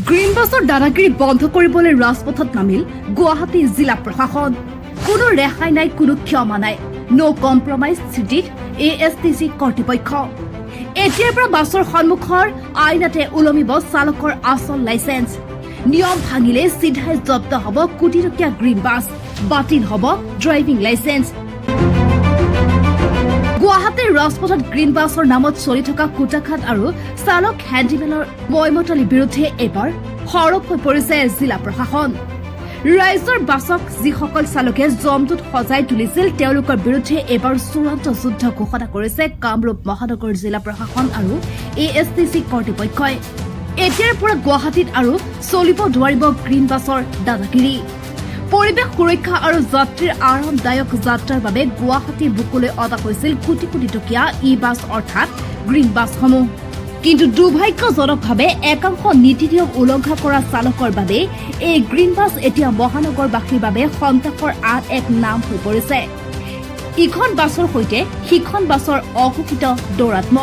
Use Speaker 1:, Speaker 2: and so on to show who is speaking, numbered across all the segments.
Speaker 1: Green বাছৰ দাদাগিৰি বন্ধ কৰিবলৈ ৰাজপথত নামিল গুৱাহাটী জিলা প্ৰশাসন। কোনো ৰেহাই নাই, কোনো ক্ষমা নাই, নো কম্প্ৰমাইজ স্থিতিত ASTC কৰ্তৃপক্ষ। এতিয়াৰ পৰা বাছৰ সন্মুখৰ আইনাতে ওলমিব চালকৰ আচল লাইচেন্স। নিয়ম ভাঙিলে চিধাই জব্দ হ'ব কোটি টকীয়া গ্ৰীণ বাছ, বাতিল হ'ব ড্ৰাইভিং লাইচেন্স। গুৱাহাটীৰ ৰাজপথত গ্ৰীণ বাছৰ নামত চলি থকা কুটাঘাট আৰু চালক হেণ্ডিমেনৰ ময়মতালিৰ বিৰুদ্ধে এইবাৰ সৰব হৈ পৰিছে জিলা প্ৰশাসন। ৰাইজৰ বাছক যিসকল চালকে জমদূত সজাই তুলিছিল তেওঁলোকৰ বিৰুদ্ধে এইবাৰ চূড়ান্ত যুদ্ধ ঘোষণা কৰিছে কামৰূপ মহানগৰ জিলা প্ৰশাসন আৰু ASTC কৰ্তৃপক্ষই। এতিয়াৰ পৰা গুৱাহাটীত আৰু চলিব নোৱাৰিব গ্ৰীণ বাছৰ দাদাগিৰি। পৰিৱেশ সুৰক্ষা আৰু যাত্ৰীৰ আৰামদায়ক যাত্ৰাৰ বাবে গুৱাহাটীৰ বুকুলৈ অনা হৈছিল কোটি কোটি টকীয়া বাছ অৰ্থাৎ গ্ৰীণ বাছসমূহ। কিন্তু দুৰ্ভাগ্যজনকভাৱে একাংশ নীতি নিয়ম উলংঘা কৰা চালকৰ বাবে এই গ্ৰীণ বাছ এতিয়া মহানগৰবাসীৰ বাবে সন্তাসৰ আন এক নাম হৈ পৰিছে। ইখন বাছৰ সৈতে সিখন বাছৰ অঘোষিত দৌৰাত্ম,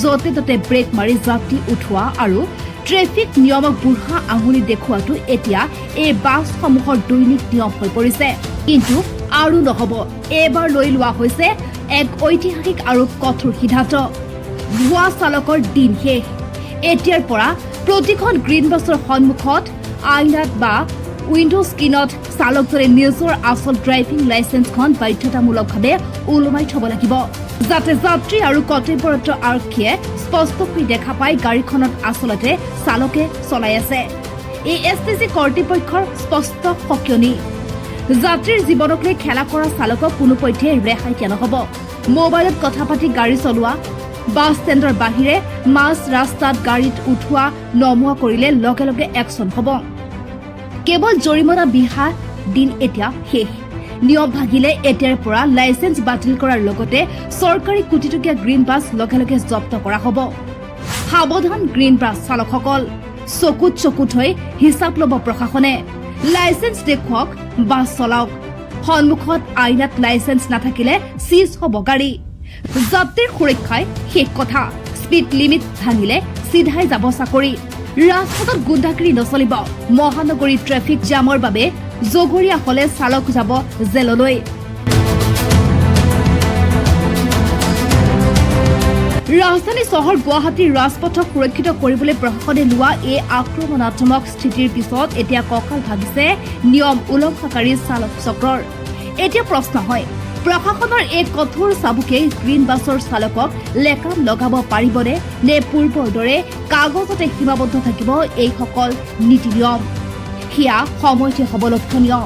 Speaker 1: য'তে ত'তে ব্ৰেক মাৰি যাত্ৰী উঠোৱা আৰু ট্ৰেফিক নিয়মক বুঢ়া আঙুলি দেখুৱাটো এতিয়া এই বাছসমূহৰ দৈনিক নিয়ম হৈ পৰিছে। কিন্তু আৰু নহ'ব, এইবাৰ লৈ লোৱা হৈছে এক ঐতিহাসিক আৰু কঠোৰ সিদ্ধান্ত। ভুৱা চালকৰ দিন শেষ। এতিয়াৰ পৰা প্ৰতিখন গ্ৰীণ বাছৰ সন্মুখত আইনাত বা উইণ্ডো স্ক্ৰীণত চালকজনে নিজৰ আচল ড্ৰাইভিং লাইচেন্সখন বাধ্যতামূলকভাৱে ওলোমাই থব লাগিব, যাতে যাত্ৰী আৰু কৰ্তব্যৰত আৰক্ষীয়ে স্পষ্টকৈ দেখা পায় গাড়ীখনত আচলতে চালকে চলাই আছে। ASTC কৰ্তৃপক্ষৰ স্পষ্ট সকিয়নি। যাত্ৰীৰ জীৱনক লৈ খেলা কৰা চালকক কোনোপধ্যে ৰেহাই দিয়া নহ'ব। মোবাইলত কথা পাতি গাড়ী চলোৱা, বাছ ষ্টেণ্ডৰ বাহিৰে মাজ ৰাস্তাত গাড়ীত উঠোৱা নমোৱা কৰিলে লগে লগে একশ্যন হ'ব। কেৱল জৰিমনা বিহা দিন এতিয়া শেষ। নিয়ম ভাঙিলে এতিয়াৰ পৰা লাইচেন্স বাতিল কৰাৰ লগতে চৰকাৰী কোটি টকীয়া গ্ৰীণ বাছ লগে লগে জব্দ কৰা হ'ব। সাৱধান গ্ৰীণ বাছ চালকসকল, চকুত চকুত হৈ হিচাপ ল'ব প্ৰশাসনে। লাইচেন্স দেখুৱাওক, বাছ চলাওক। সন্মুখত আইনাত লাইচেন্স নাথাকিলে চিজ হ'ব গাড়ী। যাত্ৰীৰ সুৰক্ষাই শেষ কথা। স্পীড লিমিট ভাঙিলে চিধাই যাব চাকৰি। ৰাজপথত গুণ্ডাগিৰি নচলিব। মহানগৰী ট্ৰেফিক জামৰ বাবে জগৰীয়া হলে চালক যাব জেললৈ। ৰাজধানী চহৰ গুৱাহাটীৰ ৰাজপথক সুৰক্ষিত কৰিবলৈ প্ৰশাসনে লোৱা এই আক্ৰমণাত্মক স্থিতিৰ পিছত এতিয়া কঁকাল ভাগিছে নিয়ম উলংঘাকাৰী চালক চক্ৰৰ। এতিয়া প্ৰশ্ন হয়, প্ৰশাসনৰ এই কঠোৰ চাবুকে গ্ৰীণ বাছৰ চালকক লেকাম লগাব পাৰিবনে, নে পূৰ্বৰ দৰে কাগজতে সীমাবদ্ধ থাকিব এইসকল নীতি নিয়ম? সেয়া সময়তে হ'ব লক্ষণীয়।